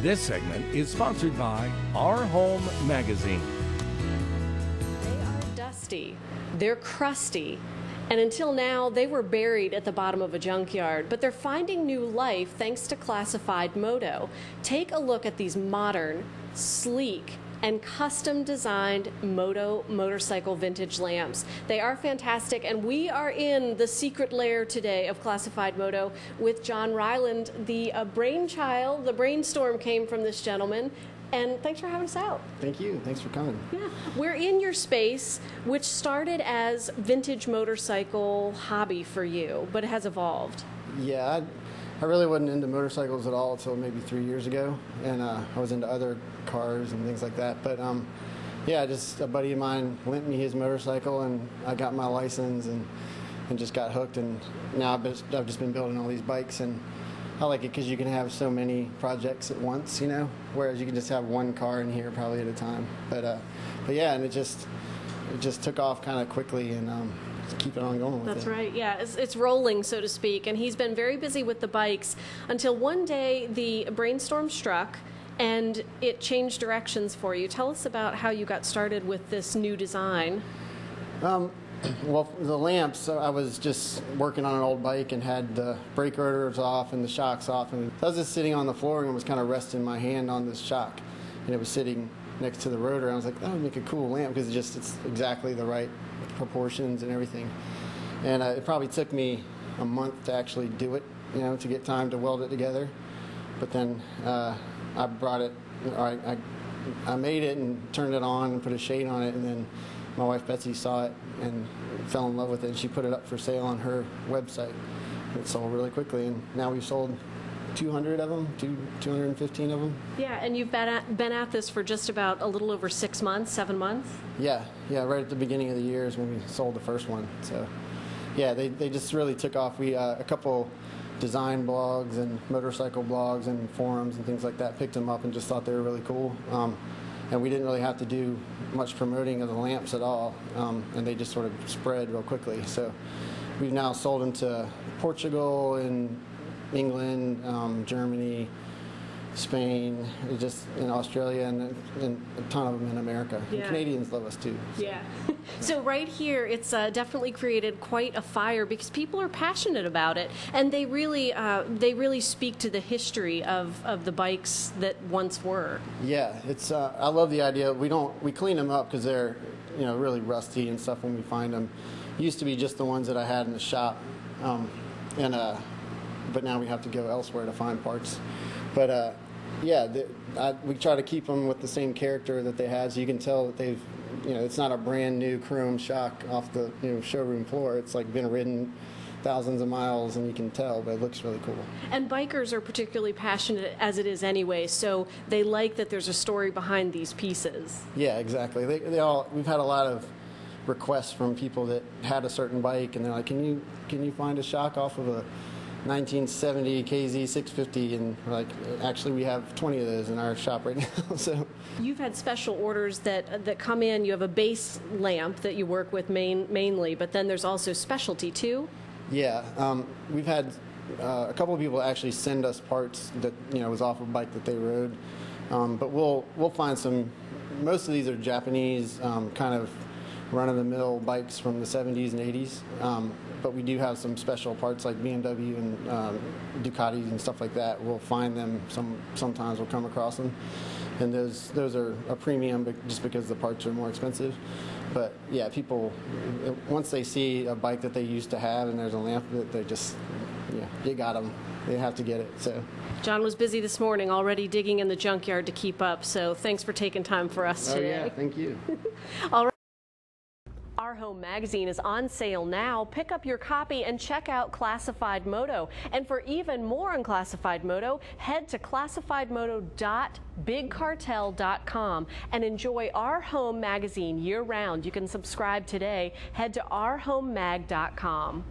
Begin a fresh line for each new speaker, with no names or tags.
This segment is sponsored by Our Home Magazine.
They are dusty, they're crusty, and until now they were buried at the bottom of a junkyard, but they're finding new life thanks to Classified Moto. Take a look at these modern, sleek, and custom designed Moto motorcycle vintage lamps. They are fantastic, and we are in the secret lair today of Classified Moto with John Ryland. The brainchild, the brainstorm came from this gentleman, and thanks for having us out.
Thank you. Thanks for coming.
Yeah, we're in your space, which started as vintage motorcycle hobby for you, but it has evolved.
Yeah, I really wasn't into motorcycles at all until maybe 3 years ago, and I was into other cars and things like that. But yeah, just a buddy of mine lent me his motorcycle, and I got my license and just got hooked. And now I've just been building all these bikes, and I like it because you can have so many projects at once, you know, whereas you can just have one car in here probably at a time. But yeah, and it just took off kind of quickly, and keep it on going with it.
That's right, yeah. It's rolling, so to speak, and he's been very busy with the bikes until one day the brainstorm struck and it changed directions for you. Tell us about how you got started with this new design.
Well, the lamps, I was just working on an old bike and had the brake rotors off and the shocks off, and I was just sitting on the floor and was kind of resting my hand on this shock, and it was sitting next to the rotor, and I was like, that would make a cool lamp because it's exactly the right proportions and everything. And it probably took me a month to actually do it, you know, to get time to weld it together. But then I brought it, I made it and turned it on and put a shade on it, and then my wife Betsy saw it and fell in love with it, and she put it up for sale on her website. It sold really quickly, and now we've sold 200 of them, 215 of them.
Yeah, and you've been at this for just about a little over 6 months, 7 months?
Yeah, right at the beginning of the year is when we sold the first one. So, yeah, they just really took off. We a couple design blogs and motorcycle blogs and forums and things like that picked them up and just thought they were really cool. And we didn't really have to do much promoting of the lamps at all, and they just sort of spread real quickly. So we've now sold them to Portugal and England, Germany, Spain, just in Australia, and a ton of them in America.
Yeah.
And Canadians love us too. So.
Yeah. So right here, it's definitely created quite a fire because people are passionate about it, and they really speak to the history of the bikes that once were.
Yeah, it's I love the idea. We clean them up because they're really rusty and stuff when we find them. Used to be just the ones that I had in the shop, but now we have to go elsewhere to find parts. But yeah, we try to keep them with the same character that they had, so you can tell that they've, it's not a brand new chrome shock off the showroom floor. It's like been ridden thousands of miles, and you can tell, but it looks really cool.
And bikers are particularly passionate as it is anyway, so they like that there's a story behind these pieces.
Yeah, exactly. We've had a lot of requests from people that had a certain bike, and they're like, can you find a shock off of a 1970 KZ 650, and we're like, actually we have 20 of those in our shop right now. So
you've had special orders that come in. You have a base lamp that you work with mainly, but then there's also specialty too.
Yeah, we've had a couple of people actually send us parts that was off a bike that they rode, but we'll find some. Most of these are Japanese kind of run-of-the-mill bikes from the 70s and 80s. But we do have some special parts like BMW and Ducatis and stuff like that. We'll find them. Sometimes we'll come across them, and those are a premium just because the parts are more expensive. But yeah, people, once they see a bike that they used to have and there's a lamp that they just, you got them. They have to get it. So
John was busy this morning already digging in the junkyard to keep up. So thanks for taking time for us today.
Oh yeah, thank you.
All right. Our Home Magazine is on sale now. Pick up your copy and check out Classified Moto. And for even more on Classified Moto, head to classifiedmoto.bigcartel.com and enjoy Our Home Magazine year-round. You can subscribe today. Head to ourhomemag.com.